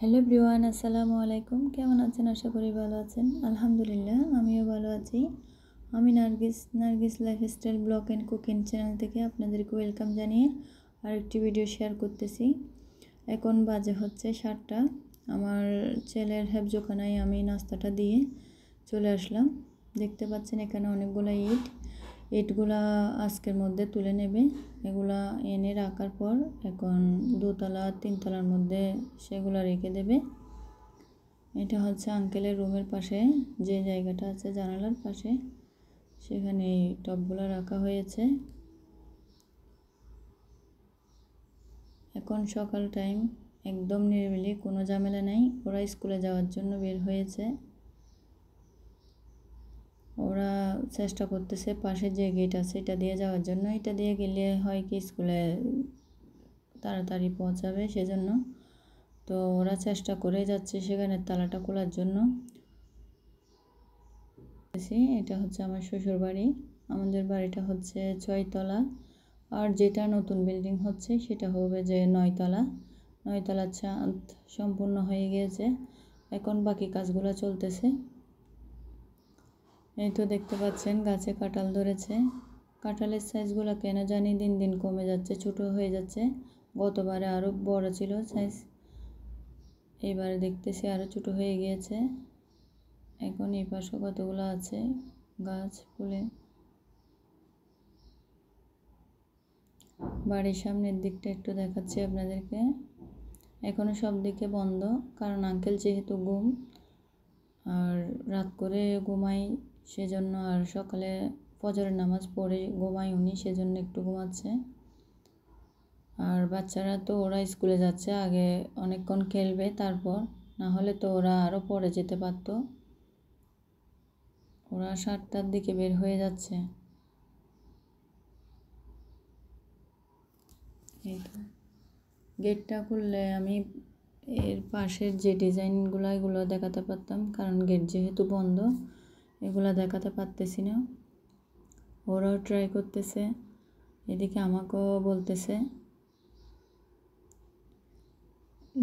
Hello everyone, আসসালামু আলাইকুম। কেমন আছেন? আশা করি ভালো আছেন। আলহামদুলিল্লাহ, আমিও ভালো আছি। আমি Nargis lifestyle blog and cooking channel থেকে আপনাদেরকে ওয়েলকাম জানিয়ে আরেকটি ভিডিও শেয়ার করতেছি। এখন বাজে হচ্ছে 7টা। আমার ছেলের হেফজোখানায় আমি নাস্তাটা দিয়ে চলে আসলাম। দেখতে পাচ্ছেন এখানে অনেকগুলো ইটগুলা আজকের মধ্যে তুলে নেবে। এগুলা এনে রাখার পর এখন 2তলা 3তলার মধ্যে সেগুলা রেখে দেবে। এটা হচ্ছে আঙ্কেলের রুমের পাশে যে জায়গাটা আছে জানালার পাশে, সেখানে এই টবগুলো রাখা হয়েছে। এখন সকাল টাইম, একদম নিরিবিলি, কোনো ঝামেলা নেই। ওরা স্কুলে যাওয়ার জন্য বের হয়েছে। ওরা চেষ্টা করতেছে পাশে যে গেট আছে এটা দিয়ে যাওয়ার জন্য। এটা দিয়ে গেলে হয় কি স্কুলে তাড়াতাড়ি পৌঁছাবে, সেজন্য তো ওরা চেষ্টা করে যাচ্ছে সেখানে তালাটা খোলার জন্য। এটা হচ্ছে আমার শ্বশুর বাড়ি। আমাদের বাড়িটা হচ্ছে 6তলা, আর যেটা নতুন বিল্ডিং হচ্ছে সেটা হবে যে 9তলা। 9তলার ছাদ সম্পূর্ণ হয়ে গিয়েছে, এখন বাকি কাজগুলো চলতেছে। এই তো দেখতে পাচ্ছেন গাছে কাঁঠাল ধরেছে। কাঁঠালের সাইজগুলো কেন জানি দিন দিন কমে যাচ্ছে, ছোট হয়ে যাচ্ছে। গতবারে আরও বড় ছিল সাইজ, এইবারে দেখতেছি আরও ছোট হয়ে গিয়েছে। এখন এই পাশে কতগুলো আছে গাছ ফুলে। বাড়ির সামনের দিকটা একটু দেখাচ্ছি আপনাদেরকে। এখনও সব দিকে বন্ধ, কারণ আঙ্কেল যেহেতু ঘুম, আর রাত করে ঘুমাই সেজন্য, আর সকালে ফজরের নামাজ পড়ে ঘুমাই উনি, সেজন্য একটু ঘুমাচ্ছে। আর বাচ্চারা তো ওরা স্কুলে যাচ্ছে, আগে অনেকক্ষণ খেলবে, তারপর না হলে তো ওরা আরও পরে যেতে পারতো। ওরা 7টার দিকে বের হয়ে যাচ্ছে। এই তো গেটটা খুললে আমি এর পাশের যে ডিজাইনগুলো এগুলো দেখাতে পারতাম, কারণ গেট যেহেতু বন্ধ এগুলো দেখাতে পারতেছি না। ওরাও ট্রাই করতেছে, এদিকে আমাকেও বলতেছে।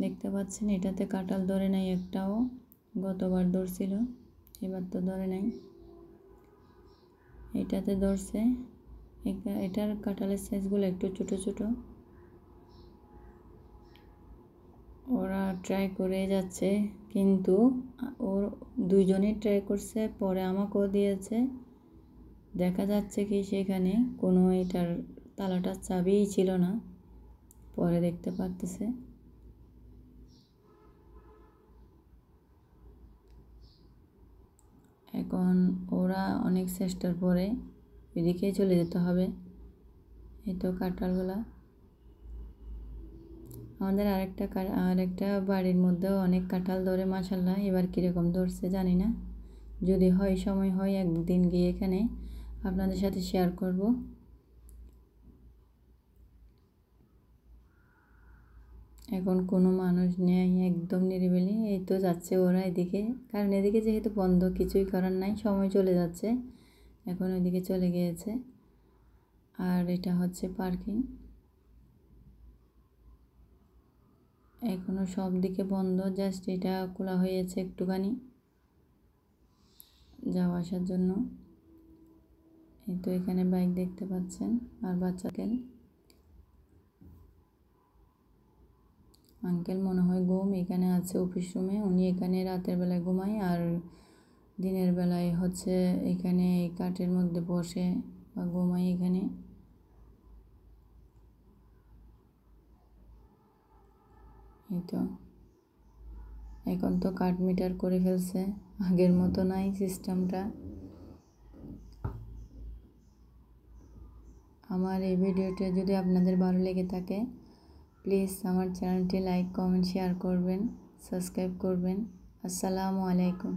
দেখতে পাচ্ছেন এটাতে কাঁঠাল ধরে নাই একটাও। গতবার ধরছিল, এবার তো ধরে নাই। এটাতে ধরছে। এটার কাঁঠালের সাইজগুলো একটু ছোট ছোট। ওরা ট্রাই করে যাচ্ছে, কিন্তু ওর দুইজনেই ট্রাই করছে, পরে আমাকেও দিয়েছে। দেখা যাচ্ছে কি সেখানে কোনো এটার তালাটার চাবিই ছিল না, পরে দেখতে পারতেছে। এখন ওরা অনেক চেষ্টার পরে এদিকেই চলে যেতে হবে। এই তো কাঁঠালগুলা। আমাদের আরেকটা বাড়ির মধ্যেও অনেক কাঁঠাল ধরে, মাশাআল্লাহ। এবার কীরকম ধরছে জানি না, যদি হয় সময় হয় একদিন গিয়ে এখানে আপনাদের সাথে শেয়ার করব। এখন কোনো মানুষ নেই, একদম নিরিবিলি। এই তো যাচ্ছে ওরা এদিকে, কারণ এদিকে যেহেতু বন্ধ কিছুই করার নাই, সময় চলে যাচ্ছে। এখন ওইদিকে চলে গিয়েছে। আর এটা হচ্ছে পার্কিং। এখনও সব দিকে বন্ধ, জাস্ট এটা খোলা হয়েছে একটুখানি যাওয়া আসার জন্য। এই তো এখানে বাইক দেখতে পাচ্ছেন, আর বাচ্চাকে। আঙ্কেল মনে হয় ঘুম, এখানে আছে অফিস রুমে। উনি এখানে রাতের বেলায় ঘুমায়, আর দিনের বেলায় হচ্ছে এখানে কাঠের মধ্যে বসে বা ঘুমায় এখানে। এই তো এখন তো কাঠ মিটার করে ফেলছে, আগের মতো নাই সিস্টেমটা। আমার এই ভিডিওটা যদি আপনাদের ভালো লেগে থাকে, প্লিজ আমার চ্যানেলটি লাইক, কমেন্ট, শেয়ার করবেন, সাবস্ক্রাইব করবেন। আসসালামু আলাইকুম।